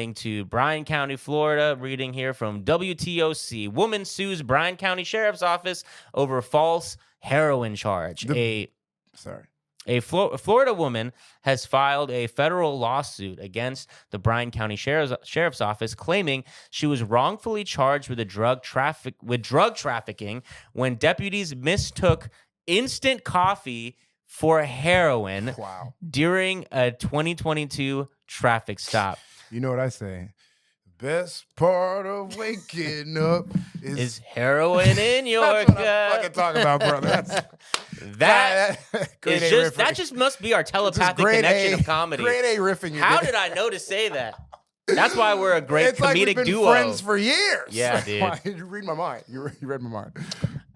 To Bryan County, Florida, reading here from WTOC. Woman sues Bryan County Sheriff's Office over false heroin charge. A Florida woman has filed a federal lawsuit against the Bryan County Sheriff's Office, claiming she was wrongfully charged with drug trafficking when deputies mistook instant coffee for heroin during a 2022 traffic stop. You know what I say? Best part of waking up is heroin in your gut. That's what I'm fucking talking about, brother. That just must be our telepathic connection of comedy. Grade A riffing. How did I know to say that? That's why we're a great comedic like we've been duo. Friends for years. Yeah, dude. You read my mind. You read my mind.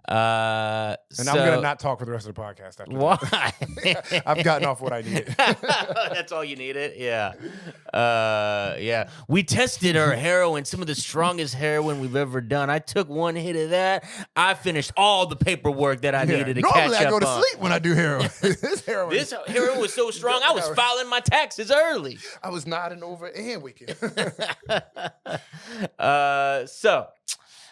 I'm gonna not talk for the rest of the podcast. After why? I've gotten off what I needed. That's all you needed. Yeah. We tested our heroin, some of the strongest heroin we've ever done. I took one hit of that. I finished all the paperwork that I needed to catch up on. Normally I go to sleep when I do heroin. This heroin was so strong. I was filing my taxes early. I was nodding over and waking. So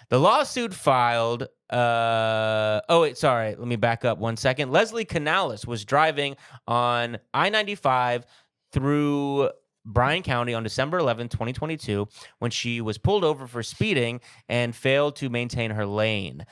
the lawsuit filed. Let me back up 1 second. Leslie Canales was driving on I-95 through Bryan County on December 11, 2022, when she was pulled over for speeding and failed to maintain her lane.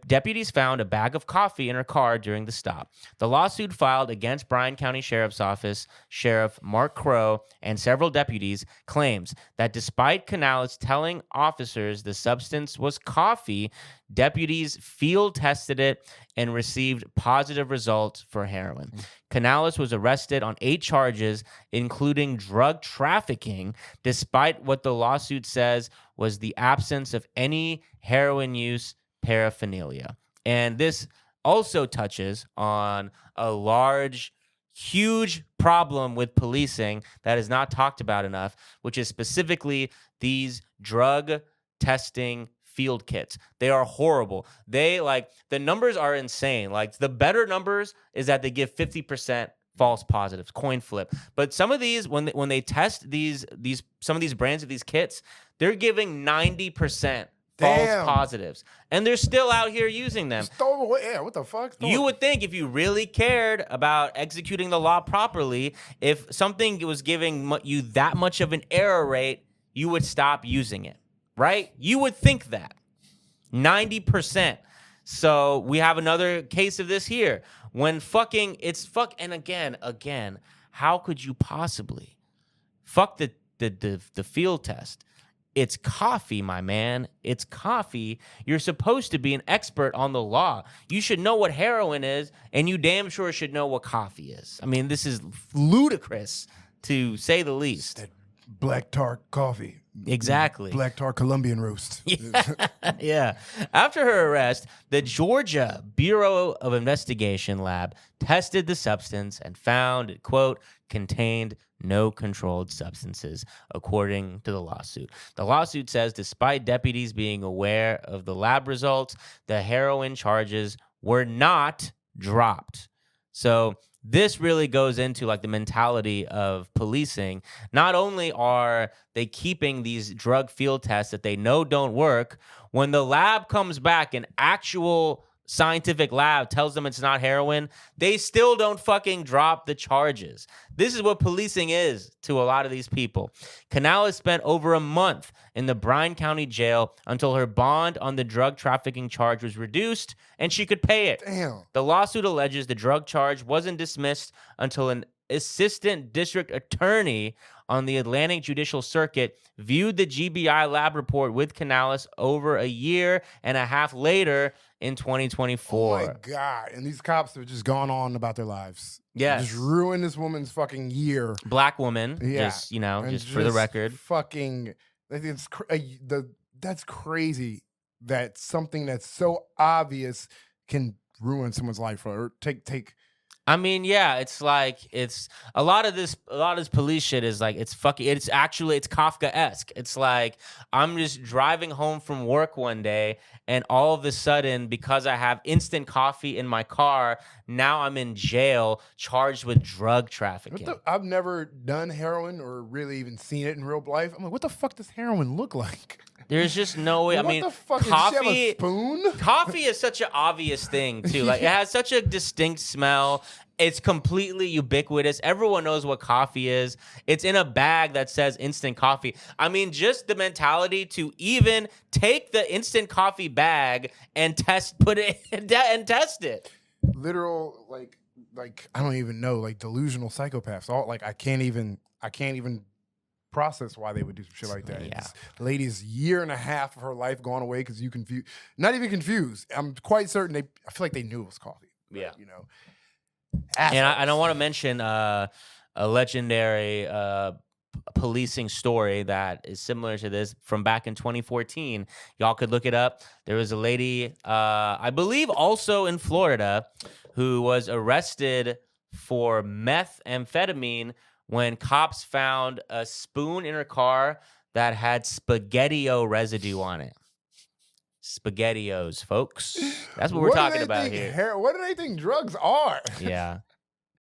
Deputies found a bag of coffee in her car during the stop. The lawsuit filed against Bryan County Sheriff's Office Sheriff Mark Crow and several deputies claims that despite Canales telling officers the substance was coffee, deputies field tested it and received positive results for heroin. Canales was arrested on 8 charges, including drug trafficking, despite what the lawsuit says was the absence of any heroin use paraphernalia. And this also touches on a huge problem with policing that is not talked about enough, which is specifically these drug testing field kits. They are horrible. The numbers are insane. Like, the better numbers is that they give 50% false positives, coin flip. But some of these, when they test some of these brands of these kits, they're giving 90% false positives, and they're still out here using them. Yeah, what the fuck? You would think if you really cared about executing the law properly, if something was giving you that much of an error rate, you would stop using it, right? You would think that. 90%. So we have another case of this here. When and again, how could you possibly fuck the field test? It's coffee, my man. It's coffee. You're supposed to be an expert on the law. You should know what heroin is, and you damn sure should know what coffee is. I mean, this is ludicrous, to say the least. That black tar coffee. Exactly. Black tar Colombian roast. Yeah. After her arrest, the Georgia Bureau of Investigation lab tested the substance and found it, quote, contained no controlled substances, according to the lawsuit. The lawsuit says despite deputies being aware of the lab results, the heroin charges were not dropped. So this really goes into like the mentality of policing. Not only are they keeping these drug field tests that they know don't work, when the lab comes back, an actual scientific lab tells them it's not heroin, they still don't fucking drop the charges. This is what policing is to a lot of these people. Canales spent over a month in the Bryan County jail until her bond on the drug trafficking charge was reduced and she could pay it. Damn. The lawsuit alleges the drug charge wasn't dismissed until an assistant district attorney on the Atlantic Judicial Circuit viewed the GBI lab report with Canales over a year and a half later in 2024. Oh my God. And these cops have just gone on about their lives. Yes. Just ruined this woman's fucking year. Black woman. Yeah. Just for the record. Fucking, that's crazy that something that's so obvious can ruin someone's life or take I mean, yeah, it's like it's a lot of this police shit is like it's Kafka-esque. It's like I'm just driving home from work one day and all of a sudden, because I have instant coffee in my car, now I'm in jail charged with drug trafficking. I've never done heroin or really even seen it in real life. I'm like, what the fuck does heroin look like? There's just no way. I mean, what the fuck? coffee. Does she have a spoon? Coffee is such an obvious thing too. Like it has such a distinct smell. It's completely ubiquitous. Everyone knows what coffee is. It's in a bag that says instant coffee. I mean, just the mentality to even take the instant coffee bag and put it and test it. Literal, like I don't even know, like delusional psychopaths. All like I can't even process why they would do some shit like that. Yeah. This lady's year and a half of her life gone away because you confused. Not even confused. I'm quite certain I feel like they knew it was coffee. Yeah. You know. And I want to mention a legendary policing story that is similar to this from back in 2014. Y'all could look it up. There was a lady, I believe also in Florida, who was arrested for methamphetamine when cops found a spoon in her car that had SpaghettiO residue on it. SpaghettiOs, folks. That's what we're talking about here. What do they think drugs are? Yeah.